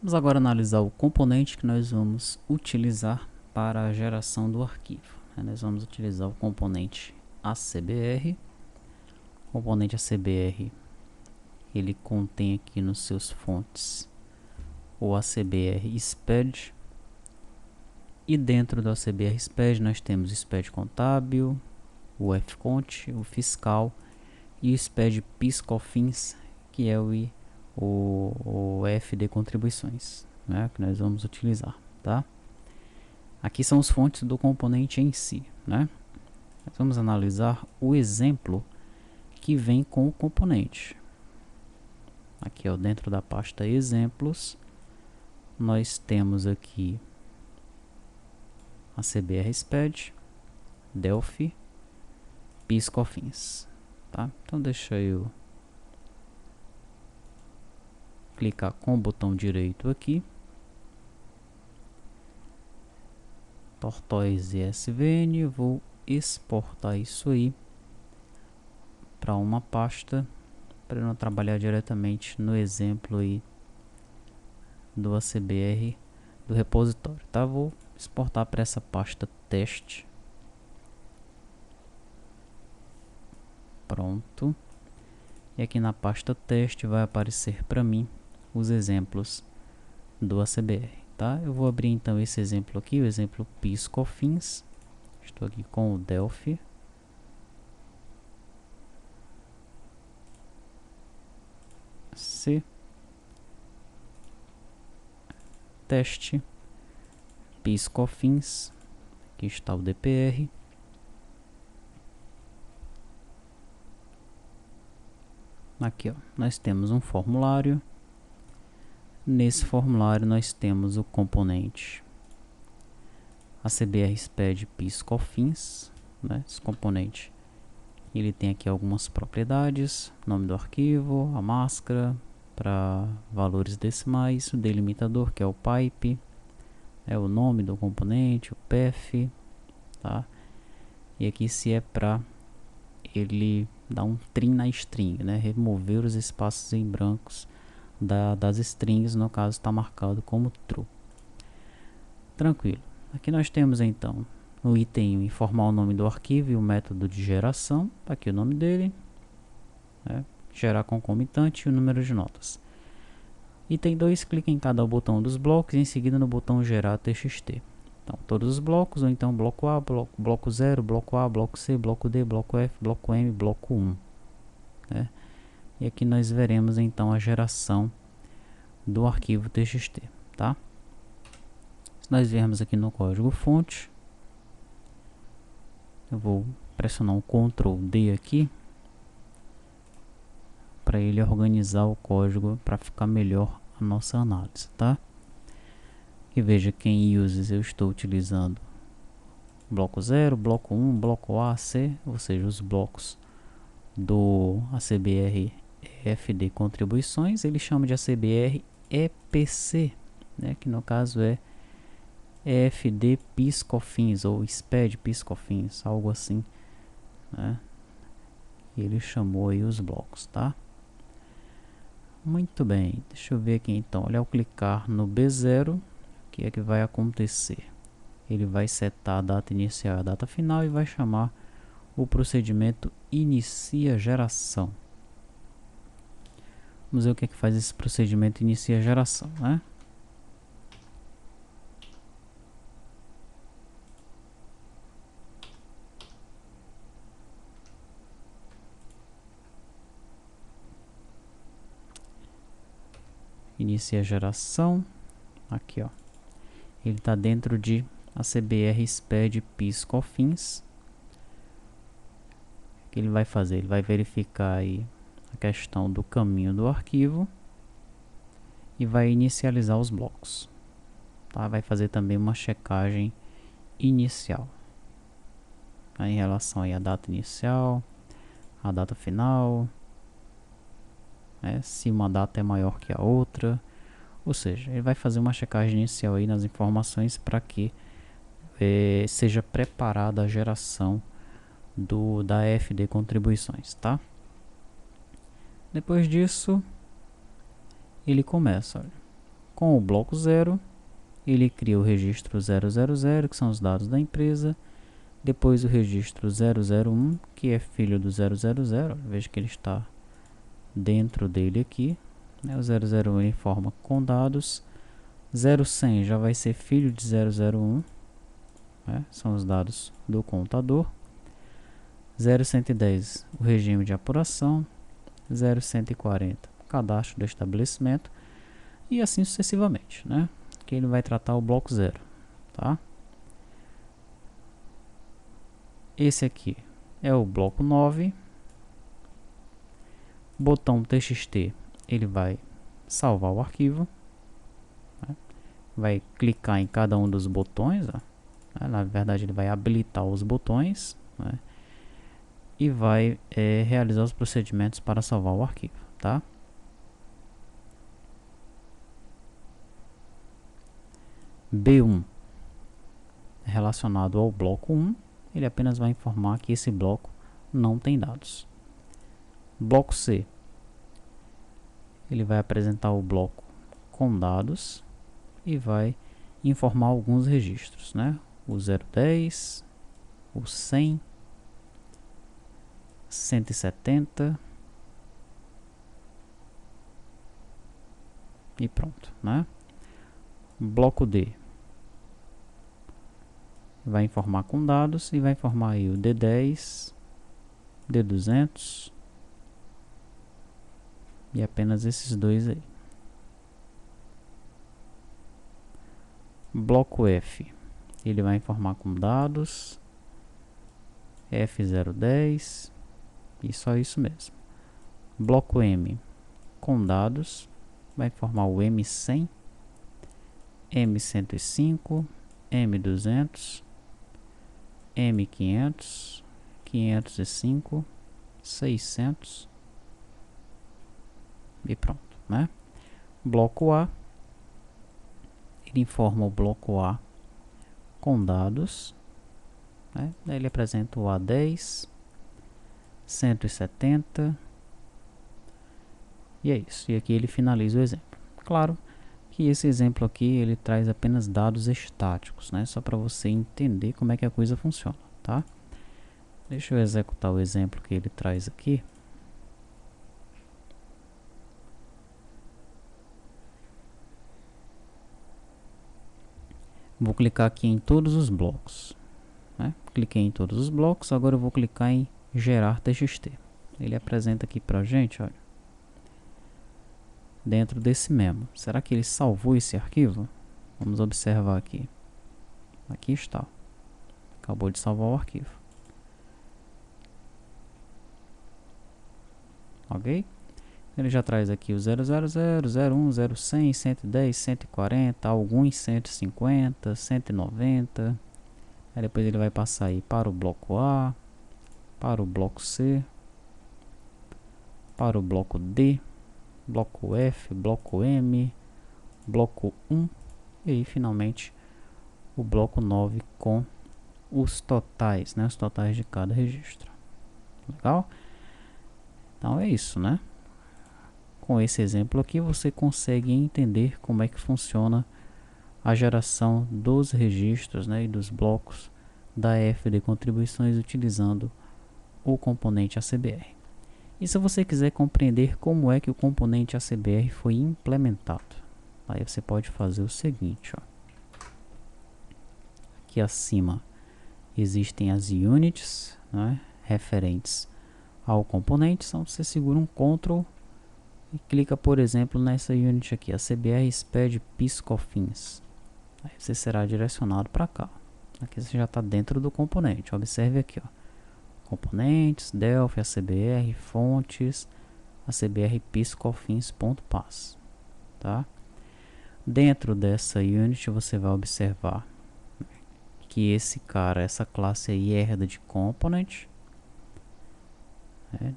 Vamos agora analisar o componente que nós vamos utilizar para a geração do arquivo. Nós vamos utilizar o componente ACBR. O componente ACBR, ele contém aqui nos seus fontes o ACBR SPED. E dentro do ACBR SPED nós temos o SPED contábil, o FCont, o fiscal e o SPED PIS/COFINS, que é o FD contribuições, né, que nós vamos utilizar, tá? Aqui são as fontes do componente em si, né? Nós vamos analisar o exemplo que vem com o componente. Aqui, ó, dentro da pasta exemplos, nós temos aqui a CBR SPED, Delphi, PIS/COFINS, tá? Então deixa eu clicar com o botão direito aqui, Tortoise SVN, vou exportar isso aí para uma pasta para não trabalhar diretamente no exemplo aí do ACBR do repositório, tá? Vou exportar para essa pasta teste. Pronto. E aqui na pasta teste vai aparecer para mim os exemplos do ACBR, tá? Eu vou abrir então esse exemplo aqui, o exemplo PIS/COFINS. Estou aqui com o Delphi. C. Teste. PIS/COFINS. Aqui está o DPR. Aqui, ó, nós temos um formulário. Nesse formulário nós temos o componente ACBR SPED PIS/COFINS, né? Esse componente, ele tem aqui algumas propriedades: nome do arquivo, a máscara para valores decimais, o delimitador, que é o pipe, é o nome do componente, o path, tá? E aqui se é para ele dar um trim na string, né? Remover os espaços em brancos das strings, no caso está marcado como true. Tranquilo. Aqui nós temos então no item 1 informar o nome do arquivo e o método de geração. Aqui o nome dele, né? Gerar concomitante e o número de notas. Item 2, clique em cada botão dos blocos e em seguida no botão gerar txt. Então todos os blocos, ou então bloco A, bloco 0, bloco A, bloco C, bloco D, bloco F, bloco M, bloco 1, né? E aqui nós veremos então a geração do arquivo txt, tá? Se nós viermos aqui no código fonte, eu vou pressionar o Ctrl D aqui para ele organizar o código para ficar melhor a nossa análise, tá? E veja que em uses eu estou utilizando bloco 0, bloco 1, bloco A, C, ou seja, os blocos do ACBR FD contribuições. Ele chama de ACBR EPC, né, que no caso é FD PIS/COFINS ou SPED PIS/COFINS, algo assim, né? Ele chamou aí os blocos, tá? Muito bem, deixa eu ver aqui então. Olha, ao clicar no B0, o que é que vai acontecer? Ele vai setar a data inicial e a data final e vai chamar o procedimento inicia geração. Vamos ver o que é que faz esse procedimento inicia geração, né? Inicia geração. Aqui, ó. Ele está dentro de ACBR SPED PIS/COFINS. O que ele vai fazer? Ele vai verificar aí a questão do caminho do arquivo e vai inicializar os blocos, tá? Vai fazer também uma checagem inicial, tá? Em relação aí à data inicial, a data final, né? Se uma data é maior que a outra, ou seja, ele vai fazer uma checagem inicial aí nas informações para que seja preparada a geração da FD contribuições, tá? Depois disso, ele começa, olha, Com o bloco 0, ele cria o registro 000, que são os dados da empresa. Depois o registro 001, que é filho do 000. Veja que ele está dentro dele aqui. O 001 ele informa com dados. 0100 já vai ser filho de 001. São os dados do contador. 0110, o regime de apuração. 0140, cadastro do estabelecimento. E assim sucessivamente, né? Que ele vai tratar o bloco 0, tá? Esse aqui é o bloco 9. Botão TXT, ele vai salvar o arquivo. Vai clicar em cada um dos botões, ó. Na verdade, ele vai habilitar os botões, né? E vai realizar os procedimentos para salvar o arquivo, tá? B1 relacionado ao bloco 1, ele apenas vai informar que esse bloco não tem dados. Bloco C, ele vai apresentar o bloco com dados e vai informar alguns registros, né? O 010, o 100, 170 e pronto, né? Bloco D vai informar com dados e vai informar aí o D10, D200 e apenas esses dois aí. Bloco F, ele vai informar com dados, F010 e só isso mesmo. Bloco M, com dados, vai informar o M100, M105, M200, M500, 505, 600 e pronto, né? Bloco A, ele informa o bloco A com dados, né? Ele apresenta o A10, 170 e é isso. E aqui ele finaliza o exemplo. Claro que esse exemplo aqui ele traz apenas dados estáticos, né? Só para você entender como é que a coisa funciona, tá? Deixa eu executar o exemplo que ele traz aqui. Vou clicar aqui em todos os blocos, né? Cliquei em todos os blocos, agora eu vou clicar em gerar TXT. Ele apresenta aqui pra gente, olha, dentro desse memo. Será que ele salvou esse arquivo? Vamos observar aqui. Aqui está. Acabou de salvar o arquivo. Ok? Ele já traz aqui o 000, 01, 0100, 110, 140, alguns 150, 190. Aí depois ele vai passar aí para o bloco A, para o bloco C, para o bloco D, bloco F, bloco M, bloco 1 e aí finalmente o bloco 9 com os totais, né? Os totais de cada registro. Legal? Então é isso, né? Com esse exemplo aqui você consegue entender como é que funciona a geração dos registros, né, e dos blocos da EF de contribuições utilizando o componente ACBR. E se você quiser compreender como é que o componente ACBR foi implementado, aí você pode fazer o seguinte, ó. Aqui acima existem as units, né, referentes ao componente. Então você segura um Ctrl e clica, por exemplo, nessa unit aqui, a CBR SPED PIS/COFINS. Aí você será direcionado para cá. Aqui você já está dentro do componente. Observe aqui, ó. Componentes, Delphi, ACBR, fontes, ACBR PIS/COFINS.pass, tá? Dentro dessa unit você vai observar que esse cara, essa classe aí herda de component.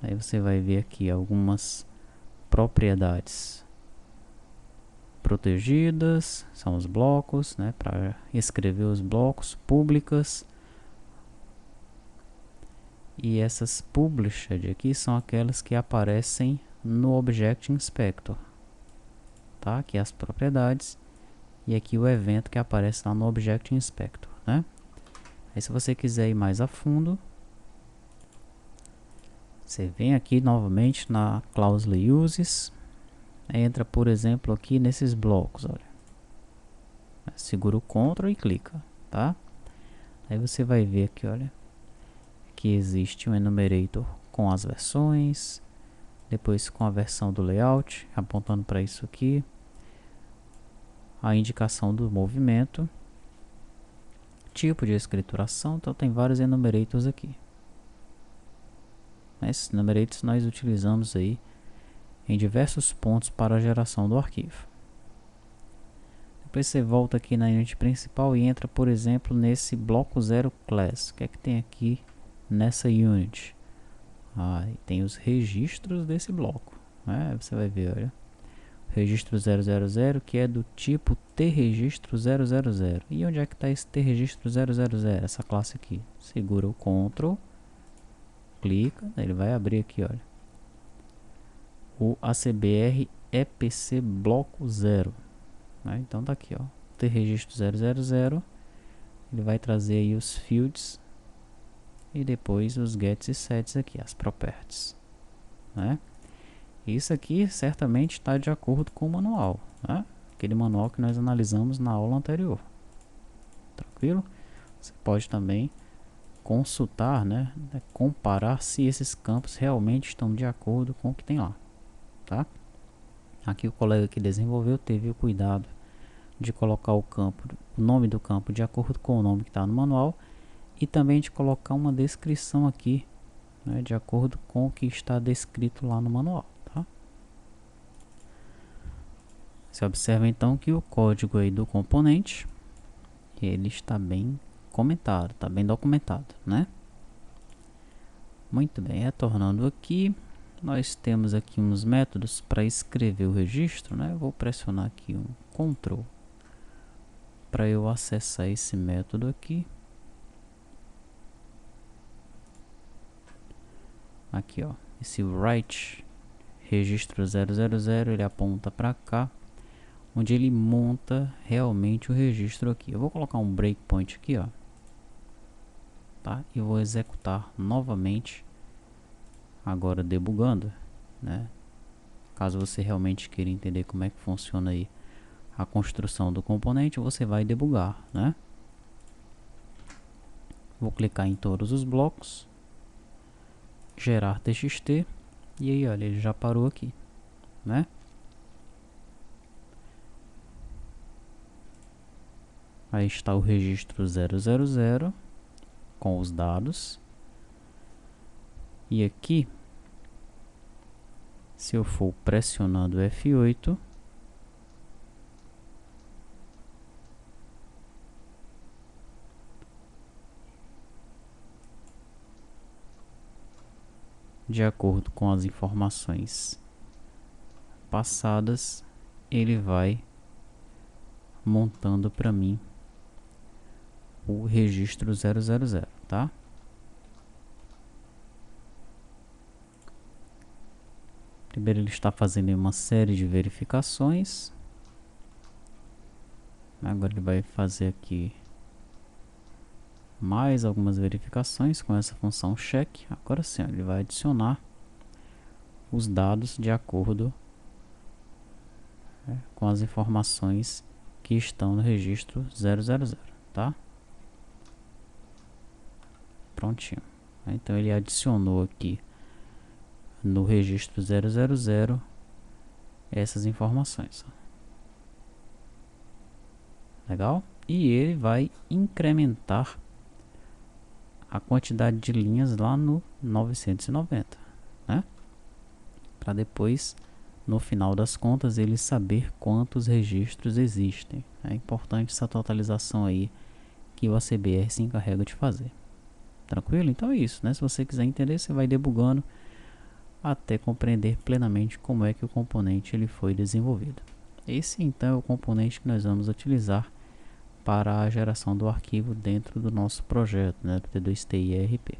Aí você vai ver aqui algumas propriedades protegidas, são os blocos, né, para escrever os blocos, públicas. E essas published aqui são aquelas que aparecem no Object Inspector, tá? Aqui as propriedades e aqui o evento que aparece lá no Object Inspector, né? Aí se você quiser ir mais a fundo, você vem aqui novamente na cláusula Uses, entra por exemplo aqui nesses blocos, olha. Segura o Ctrl e clica, tá? Aí você vai ver aqui, olha, que existe um enumerator com as versões, depois com a versão do layout, apontando para isso aqui, a indicação do movimento, tipo de escrituração, então tem vários enumerators aqui. Esses enumerators nós utilizamos aí em diversos pontos para a geração do arquivo. Depois você volta aqui na unit principal e entra, por exemplo, nesse bloco 0 class. O que é que tem aqui nessa unit? Tem os registros desse bloco, né? Você vai ver, olha, registro 000, que é do tipo tregistro 000. E onde é que está esse tregistro 000? Essa classe aqui. Segura o Ctrl, clica, ele vai abrir aqui, olha, o ACBR EPC bloco 0. Então tá aqui, ó, tregistro 000, ele vai trazer aí os fields e depois os gets e sets aqui, as properties, né? Isso aqui certamente está de acordo com o manual, né? Aquele manual que nós analisamos na aula anterior. Tranquilo? Você pode também consultar, né? Comparar se esses campos realmente estão de acordo com o que tem lá, tá? Aqui o colega que desenvolveu teve o cuidado de colocar o nome do campo de acordo com o nome que está no manual e também de colocar uma descrição aqui, né, de acordo com o que está descrito lá no manual, tá? Você observa então que o código aí do componente ele está bem comentado, está bem documentado, né? Muito bem, retornando aqui, nós temos aqui uns métodos para escrever o registro, né? Eu vou pressionar aqui um Ctrl para eu acessar esse método aqui. Aqui, ó, esse write registro 000, ele aponta para cá, onde ele monta realmente o registro aqui. Eu vou colocar um breakpoint aqui, ó, tá? E vou executar novamente, agora debugando, né? Caso você realmente queira entender como é que funciona aí a construção do componente, você vai debugar, né? Vou clicar em todos os blocos, gerar txt, e aí olha, ele já parou aqui, né? Aí está o registro 000 com os dados. E aqui, se eu for pressionando F8, de acordo com as informações passadas, ele vai montando para mim o registro 000, tá? Primeiro ele está fazendo uma série de verificações. Agora ele vai fazer aqui mais algumas verificações com essa função check. Agora sim, ele vai adicionar os dados de acordo, né, com as informações que estão no registro 000, tá? Prontinho. Então ele adicionou aqui no registro 000 essas informações. Legal? E ele vai incrementar a quantidade de linhas lá no 990, né? Para depois, no final das contas, ele saber quantos registros existem. É importante essa totalização aí que o ACBR se encarrega de fazer. Tranquilo? Então é isso, né? Se você quiser entender, você vai debugando até compreender plenamente como é que o componente ele foi desenvolvido. Esse então é o componente que nós vamos utilizar para a geração do arquivo dentro do nosso projeto, né, do T2TI ERP.